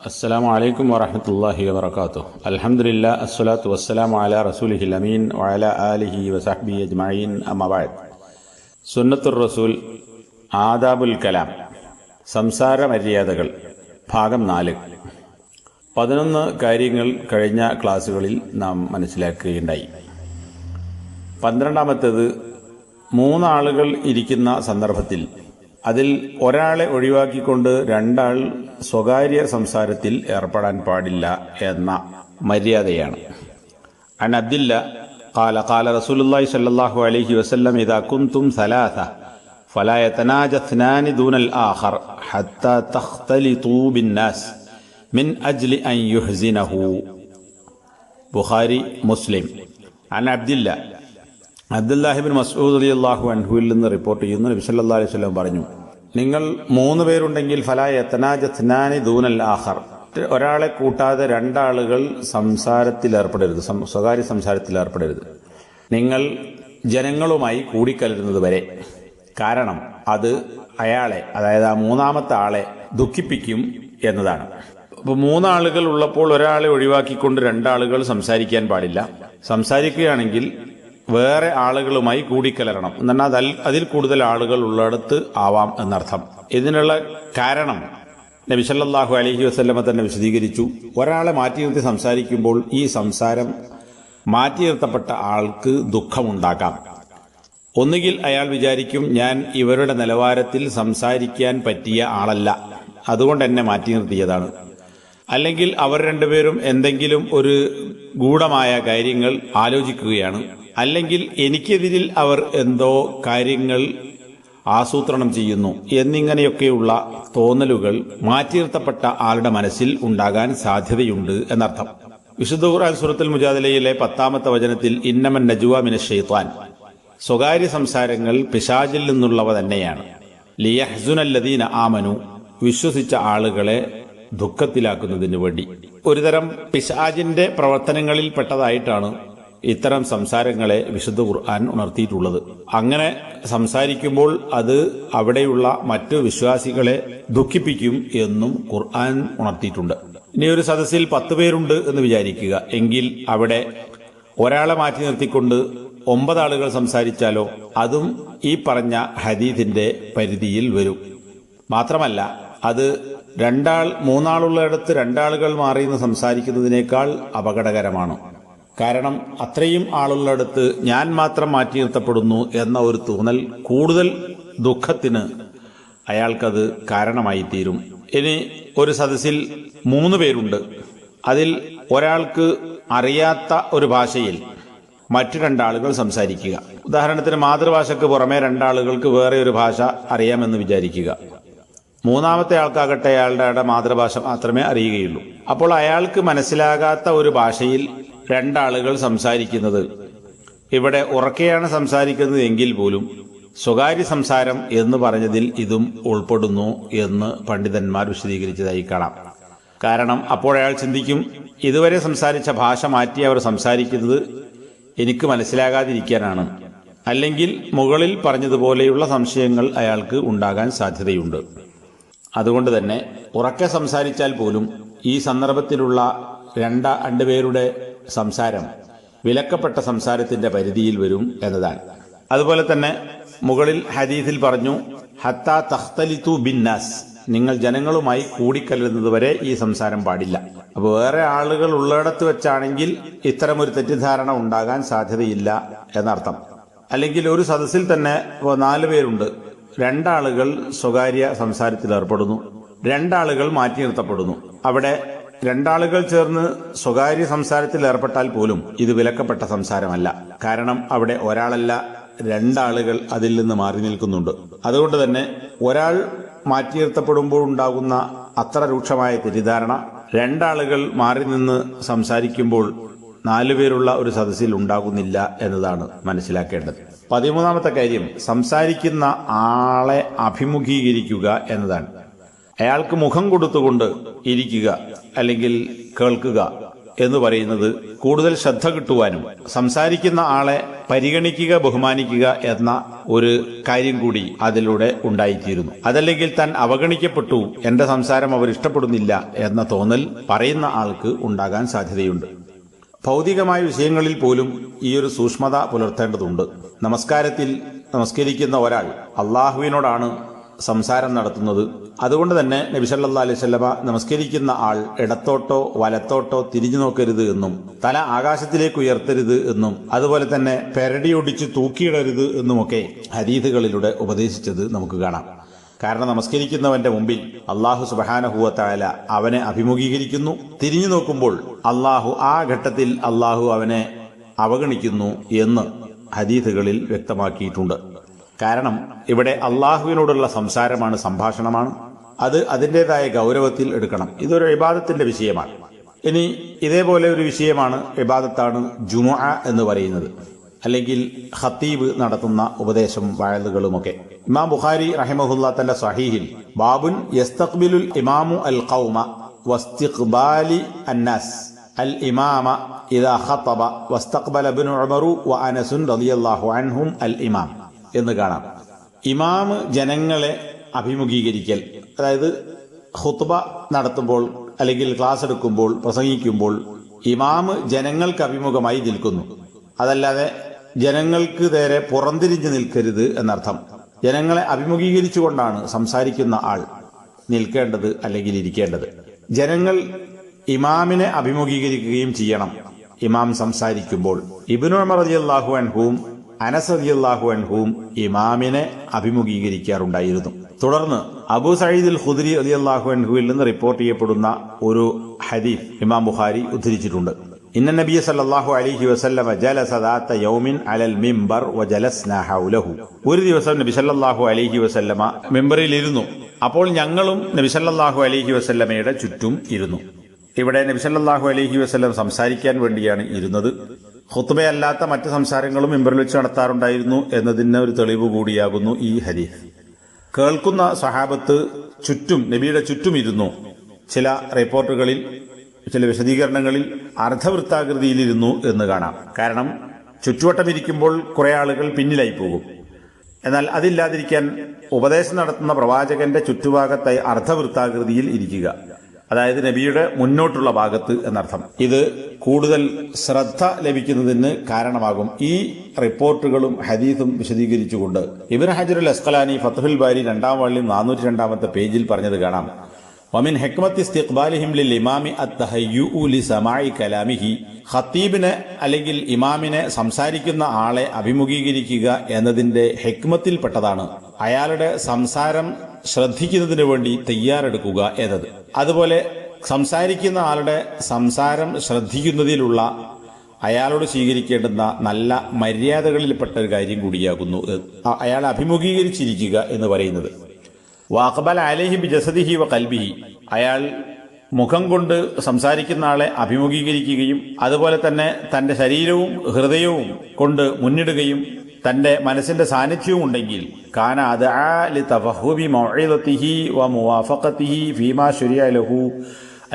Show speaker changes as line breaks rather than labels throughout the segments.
അസ്സലാമു അലൈക്കും വറഹ്മത്തുള്ളാഹി വബറകാതുഹു. അൽഹംദുലില്ലാഹ് അസ്സലാത്തു വസ്സലാമു അലാ റസൂലിഹിൽ അമീൻ വഅലാ ആലിഹി വസഹ്ബിഹി അജ്മഈൻ. അമ്മാ ബഅദ്. സുന്നത്തുർ റസൂൽ ആദാബുൽ കലാം, സംസാര മര്യാദകൾ, ഭാഗം 4. 11 കാര്യങ്ങൾ കഴിഞ്ഞ ക്ലാസ്സുകളിൽ നാം മനസ്സിലാക്കുകയുണ്ടായി. 12ാമത്തേത് 3 ആളുകൾ ഇരിക്കുന്ന സന്ദർഭത്തിൽ അതിൽ ഒരാളെ ഒഴിവാക്കിക്കൊണ്ട് 2 ആൾ സ്വകാര്യ സംസാരത്തിൽ ഏർപ്പെടാൻ പാടില്ല എന്ന മര്യാദയാണ്. അൻ അബ്ദില്ല ഖാല ഖാല റസൂലുള്ളാഹി സ്വല്ലല്ലാഹു അലൈഹി വസല്ലം ഇദാ കുൻതും സലാസ ഫലാ യതനാജ ഇത്നാനി ദൂനൽ ആഖർ ഹത്താ തഖ്തലിതു ബിന്നാസ് മിൻ അജ്ലി അൻ യുഹ്സിനഹു. ബുഖാരി, മുസ്ലിം. അൻ അബ്ദില്ല, അബ്ദുല്ലാഹി ഇബ്നു മസ്ഊദ് റളിയല്ലാഹു അൻഹുവിൽ നിന്ന് റിപ്പോർട്ട് ചെയ്യുന്നു, നബി സല്ലല്ലാഹു അലൈഹി വസല്ലം പറഞ്ഞു, നിങ്ങൾ 3 പേരുണ്ടെങ്കിൽ ഫലാ യതനാജ ഇത്നാനി ദൂനൽ ആഖർ, ഒരാളെ കൂട്ടാതെ 2 ആളുകൾ സംസാരത്തിൽ ഏർപ്പെടരുത്, സ്വകാര്യ സംസാരത്തിൽ ഏർപ്പെടരുത്, നിങ്ങൾ ജനങ്ങളുമായി കൂടിക്കലരുന്നത് വരെ. കാരണം അത് അയാളെ, അതായത് ആ 3ാമത്തെ ആളെ ദുഃഖിപ്പിക്കും എന്നതാണ്. അപ്പോൾ 3 ആളുകൾ ഉള്ളപ്പോൾ ഒരാളെ ഒഴിവാക്കിക്കൊണ്ട് 2 ആളുകൾ സംസാരിക്കാൻ പാടില്ല. സംസാരിക്കുകയാണെങ്കിൽ വേറെ ആളുകളുമായി കൂടിക്കലരണം എന്നാൽ അതിൽ കൂടുതൽ ആളുകൾ ഉള്ളിടത്ത് ആവാം എന്നർത്ഥം. ഇതിനുള്ള കാരണം നബി സല്ലല്ലാഹു അലൈഹി വസല്ലമ തന്നെ വിശദീകരിച്ചു. ഒരാളെ മാറ്റി നിർത്തി സംസാരിക്കുമ്പോൾ ഈ സംസാരം മാറ്റി നിർത്തപ്പെട്ട ആൾക്ക് ദുഃഖമുണ്ടാക്കാം. ഒന്നുകിൽ അയാൾ വിചാരിക്കും, ഞാൻ ഇവരുടെ നിലവാരത്തിൽ സംസാരിക്കാൻ പറ്റിയ ആളല്ല, അതുകൊണ്ട് എന്നെ മാറ്റി നിർത്തിയതാണ്. അല്ലെങ്കിൽ അവർ 2 പേരും എന്തെങ്കിലും ഒരു ഗൂഢമായ കാര്യങ്ങൾ ആലോചിക്കുകയാണ്. അല്ലെങ്കിൽ എനിക്കെതിരിൽ അവർ എന്തോ കാര്യങ്ങൾ ആസൂത്രണം ചെയ്യുന്നു എന്നിങ്ങനെയൊക്കെയുള്ള തോന്നലുകൾ മാറ്റി നിർത്തപ്പെട്ട ആളുടെ മനസ്സിൽ ഉണ്ടാകാൻ സാധ്യതയുണ്ട് എന്നർത്ഥം. വിശുദ്ധ ഖുർആൻ സൂറത്തുൽ മുജാദലയിലെ 10ാമത്തെ വചനത്തിൽ ഇന്നമൻ നജ്വ മിനശ് ശൈത്വാൻ, സ്വകാര്യ സംസാരങ്ങൾ പിശാചിൽ നിന്നുള്ളവ തന്നെയാണ്. ലിയഹ്സുനല്ലദീന ആമനു, വിശ്വസിച്ച ആളുകളെ ദുഃഖത്തിലാക്കുന്നതിന് വേണ്ടി. ഒരുതരം പിശാചിന്റെ പ്രവർത്തനങ്ങളിൽ പെട്ടതായിട്ടാണ് ഇത്തരം സംസാരങ്ങളെ വിശുദ്ധ ഖുർആൻ ഉണർത്തിയിട്ടുള്ളത്. അങ്ങനെ സംസാരിക്കുമ്പോൾ അത് അവിടെയുള്ള മറ്റു വിശ്വാസികളെ ദുഃഖിപ്പിക്കും എന്നും ഖുർആൻ ഉണർത്തിയിട്ടുണ്ട്. ഇനി ഒരു സദസ്സിൽ 10 പേരുണ്ട് എന്ന് വിചാരിക്കുക. എങ്കിൽ അവിടെ ഒരാളെ മാറ്റി നിർത്തിക്കൊണ്ട് 9 ആളുകൾ സംസാരിച്ചാലോ അതും ഈ പറഞ്ഞ ഹദീസിന്റെ പരിധിയിൽ വരും. മാത്രമല്ല, അത് 3 ആളുള്ളിടത്ത് 2 ആളുകൾ മാറി നിന്ന് സംസാരിക്കുന്നതിനേക്കാൾ അപകടകരമാണ്. കാരണം അത്രയും ആളുള്ളിടത്ത് ഞാൻ മാത്രം മാറ്റി നിർത്തപ്പെടുന്നു എന്ന ഒരു തോന്നൽ കൂടുതൽ ദുഃഖത്തിന് അയാൾക്കത് കാരണമായി തീരും. ഇനി ഒരു സദസ്സിൽ 3 പേരുണ്ട്. അതിൽ ഒരാൾക്ക് അറിയാത്ത ഒരു ഭാഷയിൽ മറ്റു 2 ആളുകൾ സംസാരിക്കുക. ഉദാഹരണത്തിന് മാതൃഭാഷയ്ക്ക് പുറമെ 2 ആളുകൾക്ക് വേറെ ഒരു ഭാഷ അറിയാമെന്ന് വിചാരിക്കുക. 3ാമത്തെ ആൾക്കാകട്ടെ അയാളുടെ മാതൃഭാഷ മാത്രമേ അറിയുകയുള്ളൂ. അപ്പോൾ അയാൾക്ക് മനസ്സിലാകാത്ത ഒരു ഭാഷയിൽ 2 ആളുകൾ സംസാരിക്കുന്നത്, ഇവിടെ ഉറക്കെയാണ് സംസാരിക്കുന്നത് എങ്കിൽ പോലും സ്വകാര്യ സംസാരം എന്ന് പറഞ്ഞതിൽ ഇതും ഉൾപ്പെടുന്നു എന്ന് പണ്ഡിതന്മാർ വിശദീകരിച്ചതായി കാണാം. കാരണം അപ്പോൾ അയാൾ ചിന്തിക്കും, ഇതുവരെ സംസാരിച്ച ഭാഷ മാറ്റി അവർ സംസാരിക്കുന്നത് എനിക്ക് മനസ്സിലാകാതിരിക്കാനാണ്. അല്ലെങ്കിൽ മുകളിൽ പറഞ്ഞതുപോലെയുള്ള സംശയങ്ങൾ അയാൾക്ക് ഉണ്ടാകാൻ സാധ്യതയുണ്ട്. അതുകൊണ്ട് തന്നെ ഉറക്കെ സംസാരിച്ചാൽ പോലും ഈ സന്ദർഭത്തിലുള്ള 2 പേരുടെ സംസാരം വിലക്കപ്പെട്ട സംസാരത്തിന്റെ പരിധിയിൽ വരും എന്നതാണ്. അതുപോലെ തന്നെ മുകളിൽ ഹദീസിൽ പറഞ്ഞു, ഹത്താ തഖ്തലിതു ബിന്നാസ്, നിങ്ങൾ ജനങ്ങളുമായി കൂടിക്കലരുന്നത് വരെ ഈ സംസാരം പാടില്ല. അപ്പോൾ വേറെ ആളുകൾ ഉള്ളിടത്ത് വെച്ചാണെങ്കിൽ ഇത്തരമൊരു തെറ്റിദ്ധാരണ ഉണ്ടാകാൻ സാധ്യതയില്ല എന്നർത്ഥം. അല്ലെങ്കിൽ ഒരു സദസ്സിൽ തന്നെ 4 പേരുണ്ട്. 2 ആളുകൾ സ്വകാര്യ സംസാരത്തിൽ ഏർപ്പെടുന്നു, 2 ആളുകൾ മാറ്റി നിർത്തപ്പെടുന്നു. അവിടെ 2 ആളുകൾ ചേർന്ന് സ്വകാര്യ സംസാരത്തിൽ ഏർപ്പെട്ടാൽ പോലും ഇത് വിലക്കപ്പെട്ട സംസാരമല്ല. കാരണം അവിടെ ഒരാളല്ല, 2 ആളുകൾ അതിൽ നിന്ന് മാറി നിൽക്കുന്നുണ്ട്. അതുകൊണ്ട് തന്നെ ഒരാൾ മാറ്റി നിർത്തപ്പെടുമ്പോൾ ഉണ്ടാകുന്ന അത്ര രൂക്ഷമായ തെറ്റിദ്ധാരണ 2 ആളുകൾ മാറി നിന്ന് സംസാരിക്കുമ്പോൾ 4 പേരുള്ള ഒരു സദസ്സിൽ ഉണ്ടാകുന്നില്ല എന്നതാണ് മനസ്സിലാക്കേണ്ടത്. 13ാമത്തെ കാര്യം, സംസാരിക്കുന്ന ആളെ അഭിമുഖീകരിക്കുക എന്നതാണ്. അയാൾക്ക് മുഖം കൊടുത്തുകൊണ്ട് ഇരിക്കുക അല്ലെങ്കിൽ കേൾക്കുക എന്ന് പറയുന്നത് കൂടുതൽ ശ്രദ്ധ കിട്ടുവാനും സംസാരിക്കുന്ന ആളെ പരിഗണിക്കുക, ബഹുമാനിക്കുക എന്ന ഒരു കാര്യം കൂടി അതിലൂടെ ഉണ്ടായിത്തീരുന്നു. അതല്ലെങ്കിൽ താൻ അവഗണിക്കപ്പെട്ടു, എന്റെ സംസാരം അവർ ഇഷ്ടപ്പെടുന്നില്ല എന്ന തോന്നൽ പറയുന്ന ആൾക്ക് ഉണ്ടാകാൻ സാധ്യതയുണ്ട്. ഭൗതികമായ വിഷയങ്ങളിൽ പോലും ഈ ഒരു സൂക്ഷ്മത പുലർത്തേണ്ടതുണ്ട്. നമസ്കരിക്കുന്ന ഒരാൾ അള്ളാഹുവിനോടാണ് സംസാരം നടത്തുന്നത്. അതുകൊണ്ട് തന്നെ നബി സല്ലല്ലാഹു അലൈഹി വസല്ലമ നമസ്കരിക്കുന്ന ആൾ ഇടത്തോട്ടോ വലത്തോട്ടോ തിരിഞ്ഞു നോക്കരുത് എന്നും തല ആകാശത്തിലേക്ക് ഉയർത്തരുത് എന്നും അതുപോലെ തന്നെ പെരടിയൊടിച്ച് തൂക്കിയിടരുത് എന്നുമൊക്കെ ഹദീസുകളിലൂടെ ഉപദേശിച്ചത് നമുക്ക് കാണാം. കാരണം നമസ്കരിക്കുന്നവന്റെ മുമ്പിൽ അള്ളാഹു സുബ്ഹാനഹു വ തആല അവനെ അഭിമുഖീകരിക്കുന്നു. തിരിഞ്ഞു നോക്കുമ്പോൾ ആ ഘട്ടത്തിൽ അള്ളാഹു അവനെ അവഗണിക്കുന്നു എന്ന് ഹദീസുകളിൽ വ്യക്തമാക്കിയിട്ടുണ്ട്. കാരണം ഇവിടെ അള്ളാഹുവിനോടുള്ള സംസാരമാണ്, സംഭാഷണമാണ്. അത് അതിൻ്റെതായ ഗൗരവത്തിൽ എടുക്കണം. ഇതൊരു ഇബാദത്തിന്റെ വിഷയമാണ്. ഇനി ഇതേപോലെ ഒരു വിഷയമാണ്, ഇബാദത്താണ് ജുമുഅ എന്ന് പറയുന്നത്, അല്ലെങ്കിൽ ഖത്തീബ് നടത്തുന്ന ഉപദേശം, വഅദുകളുമൊക്കെ. ഇമാം ബുഖാരി റഹിമഹുല്ലാ തന്റെ സ്വഹീഹിൽ ബാബുൻ യസ്തഖ്ബിലുൽ ഇമാമു അൽ ഖൗമ വസ്തിഖ്ബാലി അന്നാസ് അൽ ഇമാമ ഇദാ ഖതബ വസ്തഖ്ബല ഇബ്നു ഉമറു വ അനസ് റളിയല്ലാഹു അൻഹും അൽ ഇമാം എന്ന് കാണാം. ഇമാമ് ജനങ്ങളെ അഭിമുഖീകരിക്കൽ, അതായത് ഖുത്ബ നടത്തുമ്പോൾ അല്ലെങ്കിൽ ക്ലാസ് എടുക്കുമ്പോൾ, പ്രസംഗിക്കുമ്പോൾ ഇമാമ് ജനങ്ങൾക്ക് അഭിമുഖമായി നിൽക്കുന്നു. അതല്ലാതെ ജനങ്ങൾക്ക് നേരെ പുറംതിരിഞ്ഞ് നിൽക്കരുത് എന്നർത്ഥം. ജനങ്ങളെ അഭിമുഖീകരിച്ചുകൊണ്ടാണ് സംസാരിക്കുന്ന ആൾ നിൽക്കേണ്ടത് അല്ലെങ്കിൽ ഇരിക്കേണ്ടത്. ജനങ്ങൾ ഇമാമിനെ അഭിമുഖീകരിക്കുകയും ചെയ്യണം ഇമാം സംസാരിക്കുമ്പോൾ. ഇബ്നു ഉമർ റളിയല്ലാഹു അൻഹുവും അനസ് റളിയല്ലാഹു അൻഹുവും ഇമാമിനെ അഭിമുഖീകരിക്കാറുണ്ടായിരുന്നു. തുടർന്ന് അബൂ സഈദ് അൽ ഖുദ്രി റളിയല്ലാഹു അൻഹുവിൽ നിന്ന് റിപ്പോർട്ട് ചെയ്യപ്പെടുന്ന ഒരു ഹദീസ് ഇമാം ബുഖാരി ഉദ്ധരിച്ചിട്ടുണ്ട്. ഇന്ന നബിയ സല്ലല്ലാഹു അലൈഹി വസല്ലമ ജലസ ദാത യൗമിൻ അലൽ മിംബർ വജലസ്നാ ഹൗലഹു. ഒരു ദിവസം നബി സല്ലല്ലാഹു അലൈഹി വസല്ലമ മിംബറിൽ ഇരുന്നു. അപ്പോൾ ഞങ്ങളും നബി സല്ലല്ലാഹു അലൈഹി വസല്ലമയുടെ ചുറ്റും ഇരുന്നു. ഇവിടെ നബി സല്ലല്ലാഹു അലൈഹി വസല്ലം സംസാരിക്കാൻ വേണ്ടിയാണ് ഇരുന്നത്. ഖുത്ബയല്ലാത്ത മറ്റ് സംസാരങ്ങളും മിമ്പറിൽ വെച്ച് നടത്താറുണ്ടായിരുന്നു എന്നതിന് ഒരു തെളിവ് കൂടിയാകുന്നു ഈ ഹദീസ്. കേൾക്കുന്ന സഹാബത്ത് നബിയുടെ ചുറ്റും ഇരുന്നു. ചില റിപ്പോർട്ടുകളിൽ, ചില വിശദീകരണങ്ങളിൽ അർദ്ധവൃത്താകൃതിയിലിരുന്നു എന്ന് കാണാം. കാരണം ചുറ്റുവട്ടം ഇരിക്കുമ്പോൾ കുറെ ആളുകൾ പിന്നിലായി പോകും. എന്നാൽ അതില്ലാതിരിക്കാൻ ഉപദേശം നടത്തുന്ന പ്രവാചകന്റെ ചുറ്റുഭാഗത്തായി അർദ്ധവൃത്താകൃതിയിൽ ഇരിക്കുക, അതായത് നബിയുടെ മുന്നോട്ടുള്ള ഭാഗത്ത് എന്നർത്ഥം. ഇത് കൂടുതൽ ശ്രദ്ധ ലഭിക്കുന്നതിന് കാരണമാകും. ഈ റിപ്പോർട്ടുകളും ഹദീസും വിശദീകരിച്ചുകൊണ്ട് ഇബ്നു ഹജറുൽ അസ്ഖലാനി ഫത്ഹുൽ ബാരി 2-ാം വാള്യം 402-ാമത്തെ പേജിൽ പറഞ്ഞത് കാണാം. വമിൻ ഹിക്മത്തി ഇസ്തിഖ്ബാലിഹിം ലിൽ ഇമാമി അത്തഹയ്യുഉ ലിസമാഇ കലാമിഹി. ഖത്തീബിനെ അല്ലെങ്കിൽ ഇമാമിനെ, സംസാരിക്കുന്ന ആളെ അഭിമുഖീകരിക്കുക എന്നതിന്റെ ഹിക്മത്തിൽപ്പെട്ടതാണ് അയാളുടെ സംസാരം ശ്രദ്ധിക്കുന്നതിന് വേണ്ടി തയ്യാറെടുക്കുക എന്നത്. അതുപോലെ സംസാരിക്കുന്ന ആളുടെ സംസാരം ശ്രദ്ധിക്കുന്നതിലുള്ള അയാളോട് സ്വീകരിക്കേണ്ടുന്ന നല്ല മര്യാദകളിൽപ്പെട്ട ഒരു കാര്യം കൂടിയാകുന്നു അയാളെ അഭിമുഖീകരിച്ചിരിക്കുക എന്ന് പറയുന്നത്. വാഖബൽ അലൈഹി ബിജസദിഹി വ ഖൽബിഹി. അയാൾ മുഖം കൊണ്ട് സംസാരിക്കുന്ന ആളെ അഭിമുഖീകരിക്കുകയും അതുപോലെ തന്നെ തന്റെ ശരീരവും ഹൃദയവും കൊണ്ട് മുന്നിടുകയും തന്റെ മനസ്സിന്റെ സാന്നിധ്യവും ഉണ്ടെങ്കിൽ കാന അദ്ആ ലിതഫഹുബി മൗഇദതിഹി വ മുവാഫഖതിഹി ഫീമാ ശുരിഅ ലഹു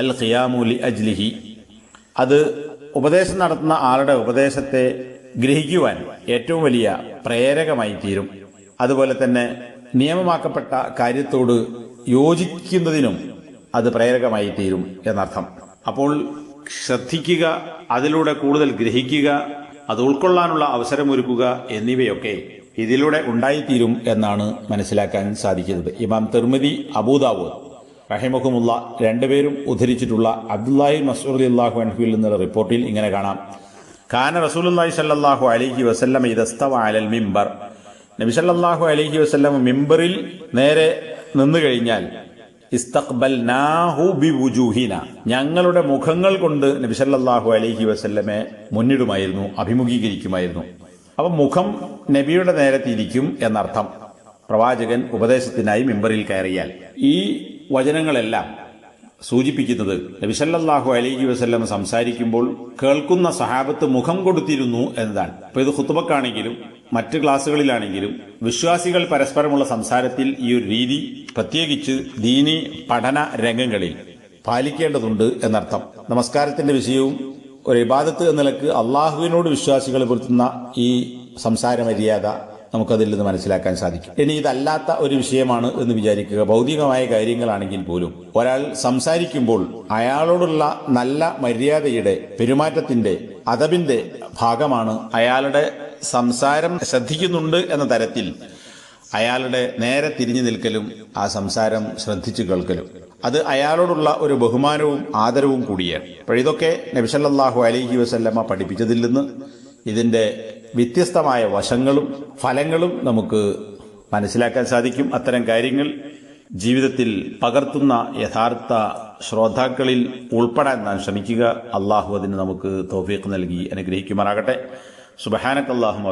അൽ ഖിയാമു ലി അജ്ലിഹി. അത് ഉപദേശം നടത്തുന്ന ആളുടെ ഉപദേശത്തെ ഗ്രഹിക്കുവാൻ ഏറ്റവും വലിയ പ്രേരകമായി തീരും. അതുപോലെ തന്നെ നിയമമാക്കപ്പെട്ട കാര്യത്തോട് യോജിക്കുന്നതിനും അത് പ്രേരകമായി തീരും എന്നർത്ഥം. അപ്പോൾ ശ്രദ്ധിക്കുക, അതിലൂടെ കൂടുതൽ ഗ്രഹിക്കുക, അത് ഉൾക്കൊള്ളാനുള്ള അവസരമൊരുക്കുക എന്നിവയൊക്കെ ഇതിലൂടെ ഉണ്ടായിത്തീരും എന്നാണ് മനസ്സിലാക്കാൻ സാധിക്കുന്നത്. ഇമാം തിർമിദി, അബൂദാവൂദ് റഹിമഹുമുള്ള രണ്ടുപേരും ഉദ്ധരിച്ചിട്ടുള്ള അബ്ദുല്ലാഹി മസ്ഊദ് റളിയല്ലാഹു അൻഹുവിൽ നിന്നുള്ള റിപ്പോർട്ടിൽ ഇങ്ങനെ കാണാം. കാന റസൂലുള്ളാഹി സ്വല്ലല്ലാഹു അലൈഹി വസല്ലം ഇദസ്തവ അലൽ മിംബർ. നബി സല്ലല്ലാഹു അലൈഹി വസല്ലം മിംബറിൽ നേരെ നിന്നു കഴിഞ്ഞാൽ ഇസ്തഖ്ബൽനാഹു ബിവുജൂഹിന, ഞങ്ങളുടെ മുഖങ്ങൾ കൊണ്ട് നബി സല്ലല്ലാഹു അലൈഹി വസല്ലമെ മുന്നിടുമായിരുന്നു, അഭിമുഖീകരിക്കുമായിരുന്നു. അപ്പം മുഖം നബിയുടെ നേരെ തിരിക്കും എന്നർത്ഥം പ്രവാചകൻ ഉപദേശത്തിനായി മിമ്പറിൽ കയറിയാൽ. ഈ വചനങ്ങളെല്ലാം സൂചിപ്പിക്കുന്നത് നബി സല്ലല്ലാഹു അലൈഹി വസല്ലം സംസാരിക്കുമ്പോൾ കേൾക്കുന്ന സഹാബത്ത് മുഖം കൊടുത്തിരുന്നു എന്നതാണ്. അപ്പൊ ഇത് ഖുത്ബക്കാണെങ്കിലും മറ്റ് ക്ലാസ്സുകളിലാണെങ്കിലും വിശ്വാസികൾ പരസ്പരമുള്ള സംസാരത്തിൽ ഈ ഒരു രീതി പ്രത്യേകിച്ച് ദീനി പഠന രംഗങ്ങളിൽ പാലിക്കേണ്ടതുണ്ട് എന്നർത്ഥം. നമസ്കാരത്തിന്റെ വിഷയവും ഒരു ഇബാദത്ത് എന്ന നിലക്ക് അള്ളാഹുവിനോട് വിശ്വാസികൾ പുലർത്തുന്ന ഈ സംസാര മര്യാദ നമുക്കതിൽ നിന്ന് മനസ്സിലാക്കാൻ സാധിക്കും. ഇനി ഇതല്ലാത്ത ഒരു വിഷയമാണ് എന്ന് വിചാരിക്കുക, ഭൗതികമായ കാര്യങ്ങളാണെങ്കിൽ പോലും ഒരാൾ സംസാരിക്കുമ്പോൾ അയാളോടുള്ള നല്ല മര്യാദയുടെ, പെരുമാറ്റത്തിന്റെ, അദബിന്റെ ഭാഗമാണ് അയാളുടെ സംസാരം ശ്രദ്ധിക്കുന്നുണ്ട് എന്ന തരത്തിൽ അയാളുടെ നേരെ തിരിഞ്ഞു നിൽക്കലും ആ സംസാരം ശ്രദ്ധിച്ചു കേൾക്കലും. അത് അയാളോടുള്ള ഒരു ബഹുമാനവും ആദരവും കൂടിയാണ്. അപ്പോൾ ഇതൊക്കെ നബി സല്ലല്ലാഹു അലൈഹി വസല്ലമ പഠിപ്പിച്ചതിൽ നിന്ന് ഇതിന്റെ വ്യത്യസ്തമായ വശങ്ങളും ഫലങ്ങളും നമുക്ക് മനസ്സിലാക്കാൻ സാധിക്കും. അത്തരം കാര്യങ്ങൾ ജീവിതത്തിൽ പകർത്തുന്ന യഥാർത്ഥ ശ്രോതാക്കളിൽ ഉൾപ്പെടാൻ നാം ശ്രമിക്കുക. അള്ളാഹു അതിന് നമുക്ക് തൗഫീഖ് നൽകി അനുഗ്രഹിക്കുമാറാകട്ടെ. സുബ്ഹാനക്കല്ലാഹുമ്മ